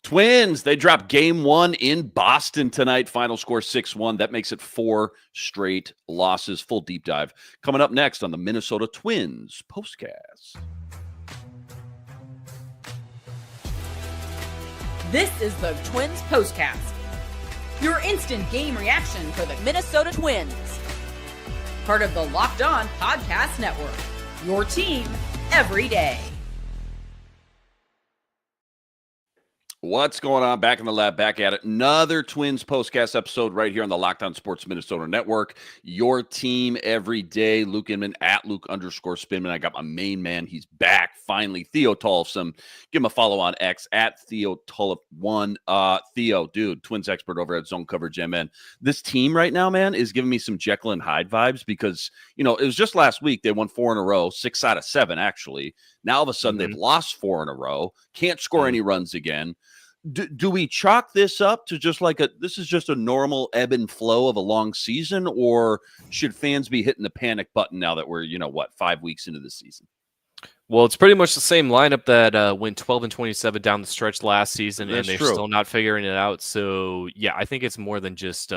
Twins, they drop game one in Boston tonight. Final score 6-1. That makes it 4 straight losses. Full deep dive coming up next on the Minnesota Twins Postcast. This is the Twins Postcast, your instant game reaction for the Minnesota Twins. Part of the Locked On Podcast Network, your team every day. What's going on? Back in the lab, back at it. Another Twins Postcast episode right here on the Locked On Sports Minnesota Network. Your team every day. Luke Inman at Luke_Spinman. I got my main man. He's back finally. Theo Tollefson. Give him a follow on X at Theo Tollefson. Theo, dude, Twins expert over at Zone Coverage MN. This team right now, man, is giving me some Jekyll and Hyde vibes because, you know, it was just last week. They won 4 in a row, 6 out of 7, actually. Now, all of a sudden, they've lost 4 in a row. Can't score any runs again. Do we chalk this up to just like this is just a normal ebb and flow of a long season, or should fans be hitting the panic button now that we're, 5 weeks into the season? Well, it's pretty much the same lineup that went 12-27 down the stretch last season, That's and they're true. still not figuring it out. So, yeah, I think it's more than just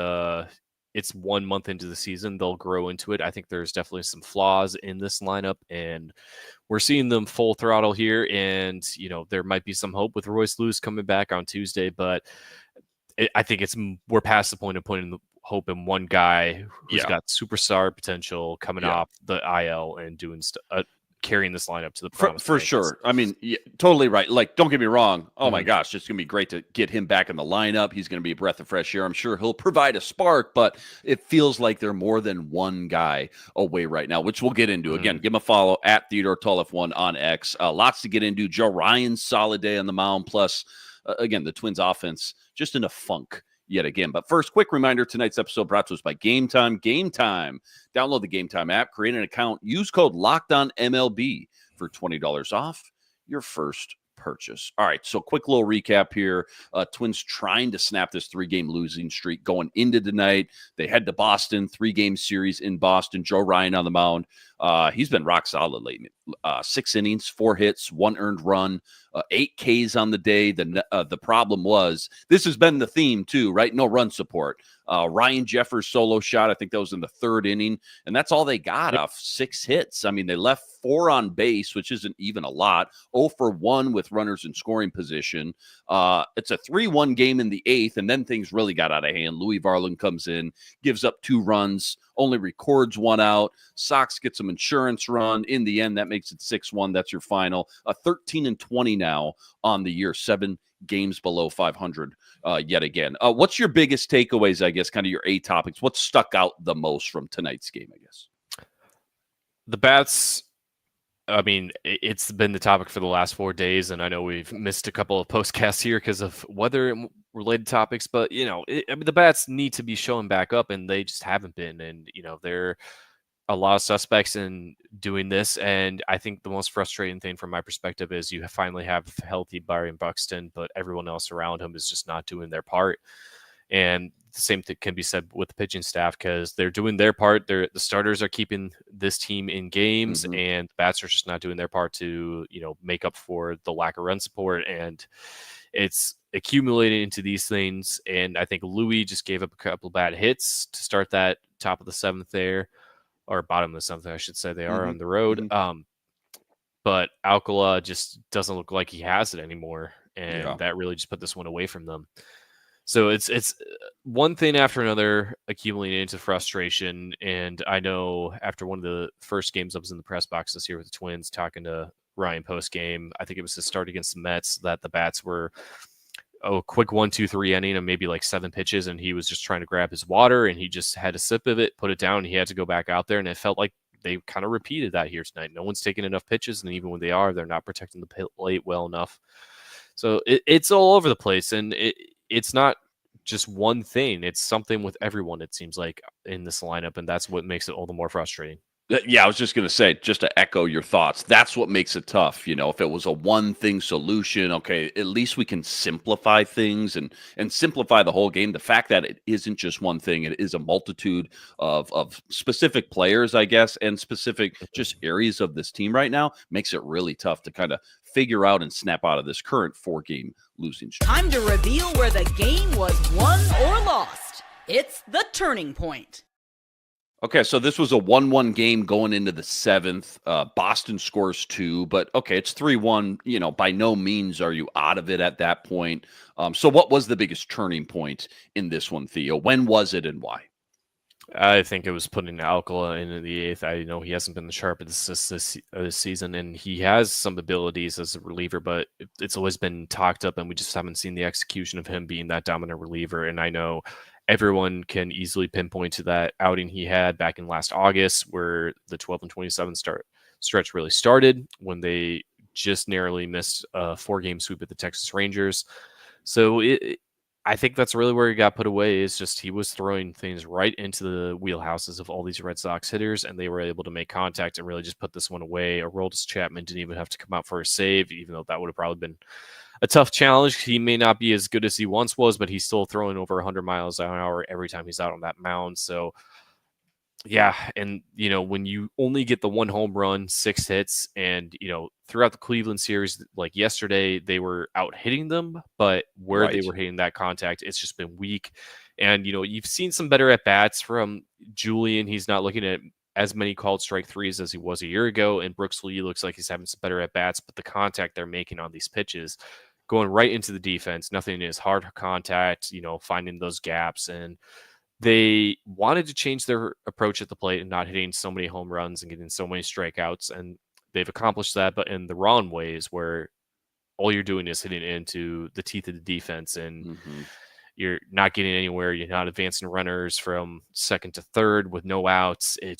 it's 1 month into the season. They'll grow into it. I think there's definitely some flaws in this lineup, and we're seeing them full throttle here. And, there might be some hope with Royce Lewis coming back on Tuesday, but I think we're past the point of putting the hope in one guy who's got superstar potential coming off the IL and doing carrying this lineup to the promised for sure. I mean, totally right. Like, don't get me wrong. Oh my gosh, it's going to be great to get him back in the lineup. He's going to be a breath of fresh air. I'm sure he'll provide a spark, but it feels like they're more than one guy away right now, which we'll get into. Again, give him a follow at Theodore Tollef1 on X. Lots to get into. Joe Ryan's solid day on the mound. Plus, again, the Twins offense just in a funk yet again. But first, quick reminder, tonight's episode brought to us by Game Time. Game Time. Download the Game Time app, create an account, use code LOCKEDONMLB for $20 off your first purchase. All right, so quick little recap here. Twins trying to snap this 3-game losing streak going into tonight. They head to Boston, 3-game series in Boston. Joe Ryan on the mound. He's been rock solid lately. 6 innings, 4 hits, 1 earned run, 8 Ks on the day. The problem was, this has been the theme too, right? No run support. Ryan Jeffers solo shot, I think that was in the 3rd inning, and that's all they got off 6 hits. I mean, they left 4 on base, which isn't even a lot. 0 for 1 with runners in scoring position. It's a 3-1 game in the 8th, and then things really got out of hand. Louis Varland comes in, gives up 2 runs, only records 1 out. Sox get some insurance run. In the end, that makes it 6-1. That's your final. 13-20 now on the year, 7 games below 500 yet again. What's your biggest takeaways, I guess, kind of your A topics? What stuck out the most from tonight's game, I guess? The bats, I mean, it's been the topic for the last 4 days, and I know we've missed a couple of postcasts here because of weather-related topics, but, the bats need to be showing back up, and they just haven't been, and, they're a lot of suspects in doing this, and I think the most frustrating thing from my perspective is you finally have healthy Byron Buxton, but everyone else around him is just not doing their part. And the same thing can be said with the pitching staff because they're doing their part. The starters are keeping this team in games, and the bats are just not doing their part to, make up for the lack of run support. And it's accumulating into these things. And I think Louis just gave up a couple of bad hits to start that top of the 7th there, or bottom of the 7th, I should say. They are on the road. But Alcala just doesn't look like he has it anymore. And that really just put this one away from them. So it's one thing after another accumulating into frustration. And I know after one of the first games I was in the press box this year with the Twins talking to Ryan post-game, I think it was his start against the Mets, that the bats were a quick 1-2-3 inning and maybe like 7 pitches, and he was just trying to grab his water, and he just had a sip of it, put it down, and he had to go back out there, and it felt like they kind of repeated that here tonight. No one's taking enough pitches, and even when they are, they're not protecting the plate well enough. So it's all over the place, and it's not just one thing. It's something with everyone, it seems like, in this lineup, and that's what makes it all the more frustrating. Yeah, I was just going to say, just to echo your thoughts, that's what makes it tough. If it was a one-thing solution, okay, at least we can simplify things and simplify the whole game. The fact that it isn't just one thing, it is a multitude of specific players, I guess, and specific just areas of this team right now makes it really tough to kind of figure out and snap out of this current 4-game losing streak. Time to reveal where the game was won or lost. It's the turning point. Okay, so this was a 1-1 game going into the 7th. Boston scores 2, but okay, it's 3-1. By no means are you out of it at that point. So what was the biggest turning point in this one, Theo? When was it and why? I think it was putting Alcala in the 8th. I know he hasn't been the sharpest this season, and he has some abilities as a reliever, but it's always been talked up, and we just haven't seen the execution of him being that dominant reliever. And I know everyone can easily pinpoint to that outing he had back in last August, where the 12 and 27 stretch really started, when they just narrowly missed a 4-game sweep at the Texas Rangers. So I think that's really where he got put away, is just he was throwing things right into the wheelhouses of all these Red Sox hitters, and they were able to make contact and really just put this one away. Aroldis Chapman didn't even have to come out for a save, even though that would have probably been a tough challenge. He may not be as good as he once was, but he's still throwing over 100 miles an hour every time he's out on that mound. So, yeah, and, when you only get the 1 home run, 6 hits, and, throughout the Cleveland series, like yesterday, they were out hitting them, but where they were hitting that contact, it's just been weak. And, you've seen some better at-bats from Julian. He's not looking at as many called strike threes as he was a year ago, and Brooks Lee looks like he's having some better at-bats, but the contact they're making on these pitches, going right into the defense, nothing is hard contact, finding those gaps. And they wanted to change their approach at the plate and not hitting so many home runs and getting so many strikeouts. And they've accomplished that, but in the wrong ways, where all you're doing is hitting into the teeth of the defense, and you're not getting anywhere. You're not advancing runners from second to third with no outs. It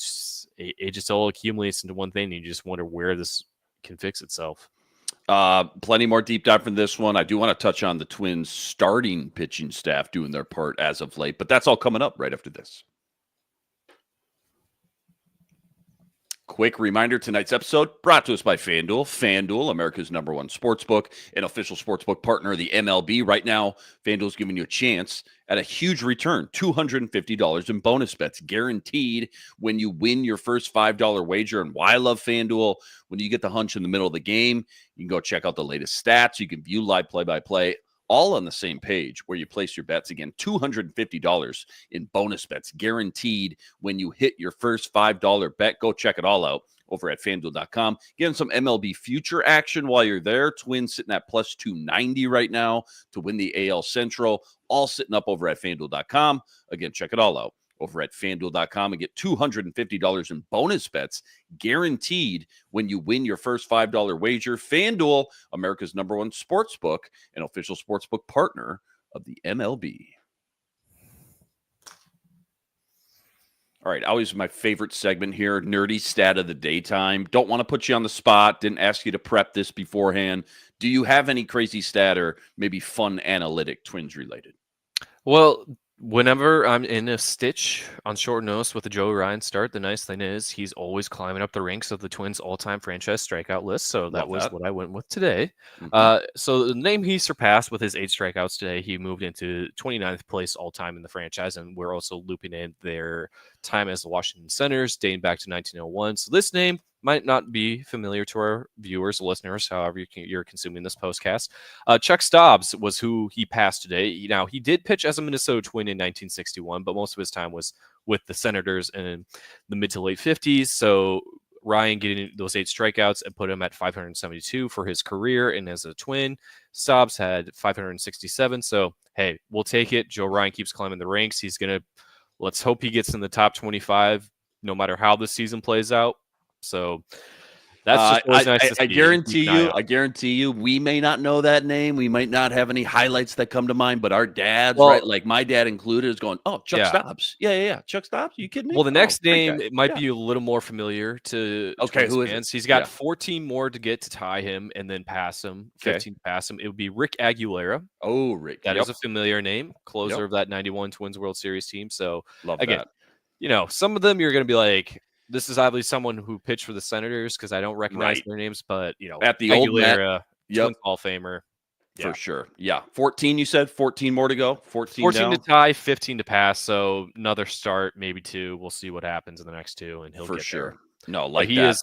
just all accumulates into one thing, and you just wonder where this can fix itself. Plenty more deep dive from this one. I do want to touch on the Twins starting pitching staff doing their part as of late, but that's all coming up right after this. Quick reminder, tonight's episode brought to us by FanDuel. FanDuel, America's #1 sportsbook, an official sportsbook partner of the MLB. Right now, FanDuel's giving you a chance at a huge return, $250 in bonus bets, guaranteed when you win your first $5 wager. And why I love FanDuel, when you get the hunch in the middle of the game, you can go check out the latest stats. You can view live play-by-play, all on the same page where you place your bets. Again, $250 in bonus bets guaranteed when you hit your first $5 bet. Go check it all out over at FanDuel.com. Getting some MLB future action while you're there. Twins sitting at plus 290 right now to win the AL Central. All sitting up over at FanDuel.com. Again, check it all out over at FanDuel.com and get $250 in bonus bets guaranteed when you win your first $5 wager. FanDuel, America's #1 sportsbook, an official sportsbook partner of the MLB. All right, always my favorite segment here, nerdy stat of the daytime. Don't want to put you on the spot. Didn't ask you to prep this beforehand. Do you have any crazy stat or maybe fun analytic Twins related? Well, whenever I'm in a stitch on short notice with a Joe Ryan start, the nice thing is he's always climbing up the ranks of the Twins' all-time franchise strikeout list. So that was what I went with today. So the name he surpassed with his 8 strikeouts today, he moved into 29th place all-time in the franchise, and we're also looping in their time as the Washington Senators dating back to 1901. So this name might not be familiar to our viewers, listeners, however you're consuming this postcast. Chuck Stobbs was who he passed today. Now, he did pitch as a Minnesota Twin in 1961, but most of his time was with the Senators in the mid to late 50s. So Ryan getting those 8 strikeouts and put him at 572 for his career. And as a Twin, Stobbs had 567. So, hey, we'll take it. Joe Ryan keeps climbing the ranks. He's going to, let's hope he gets in the top 25 no matter how this season plays out. So that's just always nice to see. I guarantee you, we may not know that name. We might not have any highlights that come to mind, but our dads, right? Like my dad included, is going, "Oh, Chuck Stobbs. Yeah. Chuck Stobbs. Are you kidding me?" Well, the next name, it might be a little more familiar to Twins fans. He's got 14 more to get to tie him and then pass him, 15 to pass him. It would be Rick Aguilera. Oh, Rick. That is a familiar name, closer of that 91 Twins World Series team. So love again, that. Some of them you're going to be like, this is obviously someone who pitched for the Senators because I don't recognize their names, but at the Aguilera, old Twins Hall of Famer. For sure. Yeah. 14, you said? 14 more to go? 14 to tie, 15 to pass. So another start, maybe 2. We'll see what happens in the next 2, and he'll get there. No, But like he that. is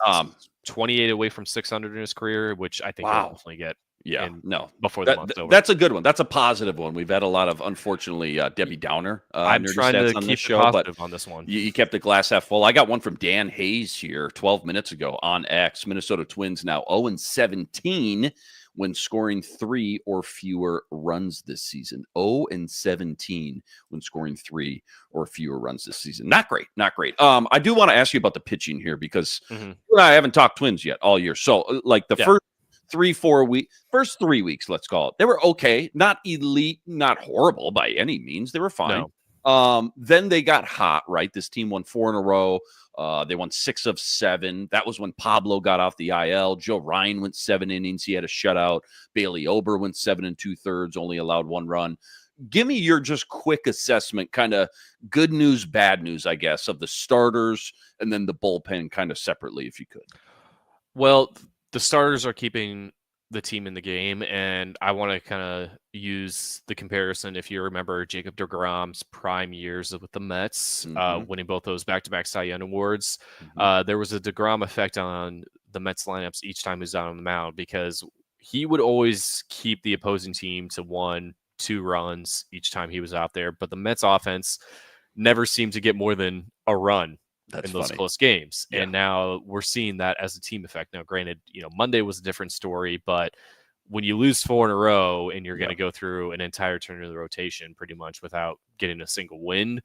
28 away from 600 in his career, which I think he'll Wow. definitely get. Yeah, no, before the month's over. That's a good one. That's a positive one. We've had a lot of, unfortunately, Debbie Downer I'm nerdy trying stats to on keep this it show, but positive on this one. you kept the glass half full. I got one from Dan Hayes here 12 minutes ago on X. Minnesota Twins now 0-17 when scoring 3 or fewer runs this season. 0-17 when scoring 3 or fewer runs this season. Not great. Not great. I do want to ask you about the pitching here because you and I haven't talked Twins yet all year. So, like the first 3 weeks, let's call it, they were okay, not elite, not horrible by any means. They were fine. Then they got hot, right? This team won 4 in a row. They won 6 of 7. That was when Pablo got off the IL. Joe Ryan went 7 innings. He had a shutout. Bailey Ober went 7 2/3, only allowed 1 run. Give me your just quick assessment, kind of good news, bad news, I guess, of the starters and then the bullpen kind of separately, if you could. Well, the starters are keeping the team in the game, and I want to kind of use the comparison. If you remember Jacob deGrom's prime years with the Mets, winning both those back-to-back Cy Young awards, there was a deGrom effect on the Mets lineups each time he was out on the mound because he would always keep the opposing team to 1-2 runs each time he was out there, but the Mets offense never seemed to get more than a run in those close games. Yeah. And now we're seeing that as a team effect. Now, granted, Monday was a different story, but when you lose 4 in a row and you're going to go through an entire turn of the rotation pretty much without getting a single win,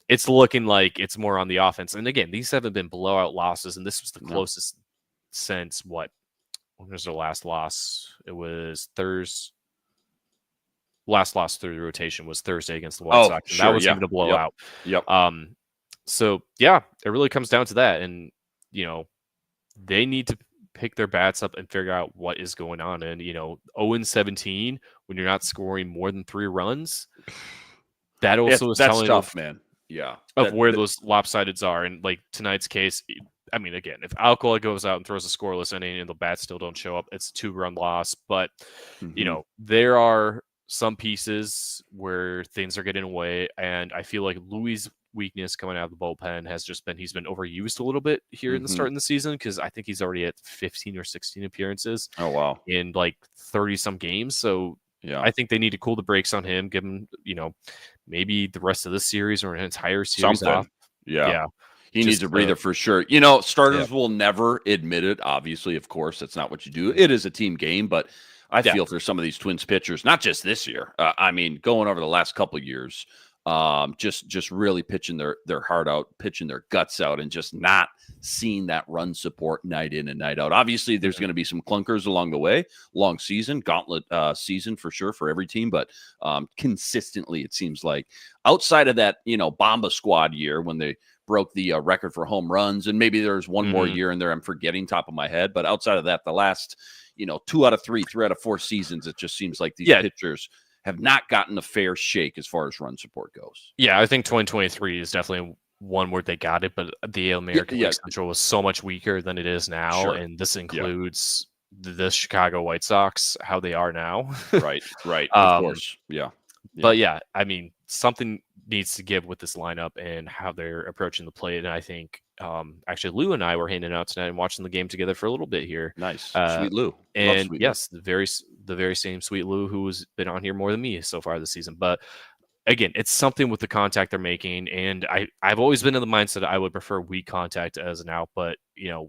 it's looking like it's more on the offense. And again, these haven't been blowout losses, and this was the closest since when was their last loss? It was Thursday. Last loss through the rotation was Thursday against the White Sox. And that was even a blowout. So, yeah, it really comes down to that. And, they need to pick their bats up and figure out what is going on. And, 0-17, when you're not scoring more than 3 runs, that also is telling tough, man. Yeah. Of where those lopsideds are. And, like, tonight's case, I mean, again, if Alcala goes out and throws a scoreless inning and the bats still don't show up, it's a 2-run loss. But, there are some pieces where things are getting away. And I feel like Louis' weakness coming out of the bullpen has just been he's been overused a little bit here in the start of the season because I think he's already at 15 or 16 appearances. Oh, wow. In like 30-some games. So I think they need to cool the brakes on him, give him, maybe the rest of this series or an entire series off. Yeah. He needs a breather for sure. Starters will never admit it. Obviously, of course, that's not what you do. It is a team game, but I feel for some of these Twins pitchers, not just this year. I mean, going over the last couple of years, just really pitching their heart out, pitching their guts out, and just not seeing that run support night in and night out. Obviously, there's going to be some clunkers along the way. Long season, gauntlet season for sure for every team, but consistently, it seems like outside of that, Bomba Squad year when they broke the record for home runs, and maybe there's one more year in there I'm forgetting top of my head, but outside of that, the last 2 out of 3, 3 out of 4 seasons, it just seems like these pitchers have not gotten a fair shake as far as run support goes. Yeah, I think 2023 is definitely one where they got it, but the American League Central was so much weaker than it is now, and this includes the Chicago White Sox, how they are now. Right, of course, But I mean, something needs to give with this lineup and how they're approaching the plate, and I think actually Lou and I were hanging out tonight and watching the game together for a little bit here. Nice, Sweet Lou, and Sweet yes, Lou. the very same Sweet Lou who's been on here more than me so far this season. But again, it's something with the contact they're making, and I've always been in the mindset that I would prefer weak contact as an out, but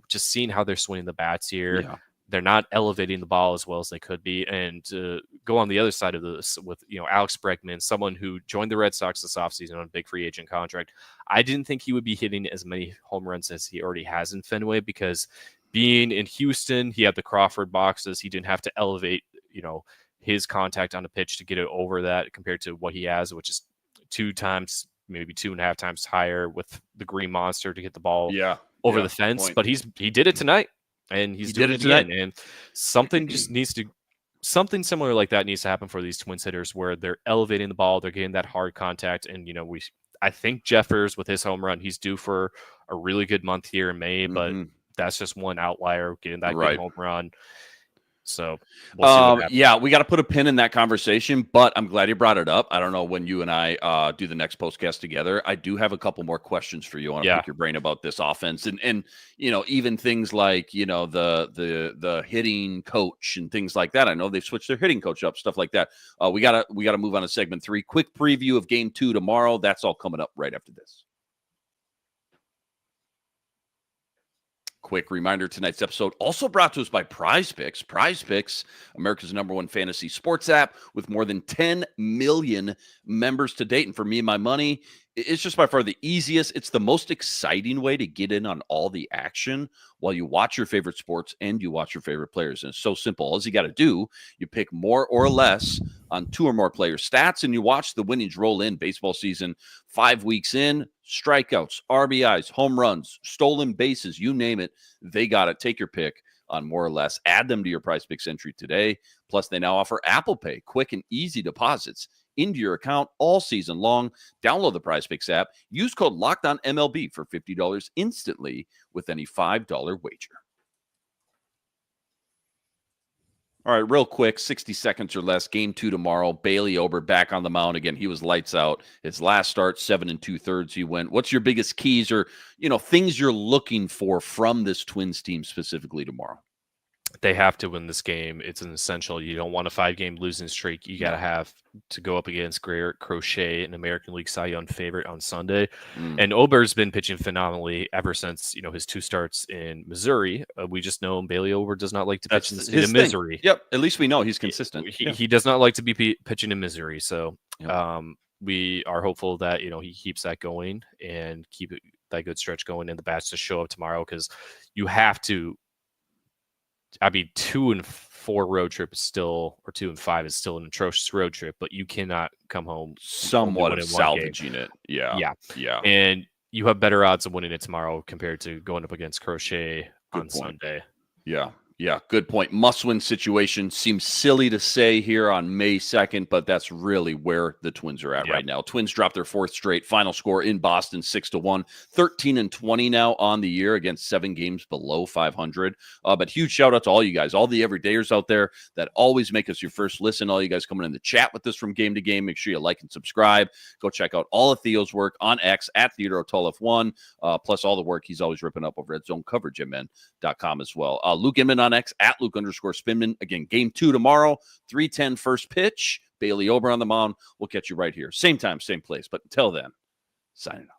just seeing how they're swinging the bats here. They're not elevating the ball as well as they could be. And to go on the other side of this with, Alex Bregman, someone who joined the Red Sox this offseason on a big free agent contract. I didn't think he would be hitting as many home runs as he already has in Fenway because being in Houston, he had the Crawford boxes. He didn't have to elevate, his contact on the pitch to get it over that compared to what he has, which is 2 times, maybe 2.5 times higher with the Green Monster to get the ball over the fence. But he did it tonight. And he did it tonight. And something just something similar like that needs to happen for these Twins hitters where they're elevating the ball, they're getting that hard contact. And, I think Jeffers with his home run, he's due for a really good month here in May, but that's just one outlier getting that good home run. So we'll see what happens. Yeah, we got to put a pin in that conversation, but I'm glad you brought it up. I don't know when you and I do the next postcast together. I do have a couple more questions for you. I want to pick your brain about this offense and even things like the hitting coach and things like that. I know they've switched their hitting coach up, stuff like that. We gotta move on to segment 3. Quick preview of Game 2 tomorrow. That's all coming up right after this. Quick reminder, tonight's episode also brought to us by Prize Picks. Prize Picks, America's #1 fantasy sports app with more than 10 million members to date. And for me and my money, it's just by far the easiest. It's the most exciting way to get in on all the action while you watch your favorite sports and you watch your favorite players. And it's so simple. All you got to do, you pick more or less on 2 or more player stats, and you watch the winnings roll in. Baseball season, 5 weeks in, strikeouts, RBIs, home runs, stolen bases, you name it, they got it. Take your pick on more or less. Add them to your Prize Picks entry today. Plus, they now offer Apple Pay, quick and easy deposits into your account all season long. Download the Prize Picks app. Use code LOCKEDONMLB for $50 instantly with any $5 wager. All right, real quick, 60 seconds or less. Game 2 tomorrow. Bailey Ober back on the mound again. He was lights out. His last start, 7 2/3. He went. What's your biggest keys or things you're looking for from this Twins team specifically tomorrow? They have to win this game. It's an essential. You don't want a 5-game losing streak. You got to have to go up against Garrett Crochet, an American League Cy Young favorite, on Sunday. And Ober's been pitching phenomenally ever since his 2 starts in Missouri. We just know Bailey Ober does not like to pitch in Missouri. Yep, at least we know he's consistent. He does not like to be pitching in Missouri. So we are hopeful that he keeps that going and keep that good stretch going, and the bats to show up tomorrow, because you have to. 2 and 4 road trip is still, or 2 and 5 is still an atrocious road trip, but you cannot come home somewhat of salvaging it. Yeah. And you have better odds of winning it tomorrow compared to going up against Crochet on Sunday. Yeah, good point. Must-win situation seems silly to say here on May 2nd, but that's really where the Twins are at right now. Twins dropped their 4th straight. Final score in Boston, 6-1. 13-20 now on the year against 7 games below 500. But huge shout-out to all you guys, all the everydayers out there that always make us your first listen, all you guys coming in the chat with us from game to game. Make sure you like and subscribe. Go check out all of Theo's work on X at TheodoreTollef1, plus all the work he's always ripping up over at ZoneCoverage.com as well. Luke Inman on X at Luke_Spinman. Again, game 2 tomorrow, 3:10 first pitch. Bailey Ober on the mound. We'll catch you right here. Same time, same place. But until then, signing off.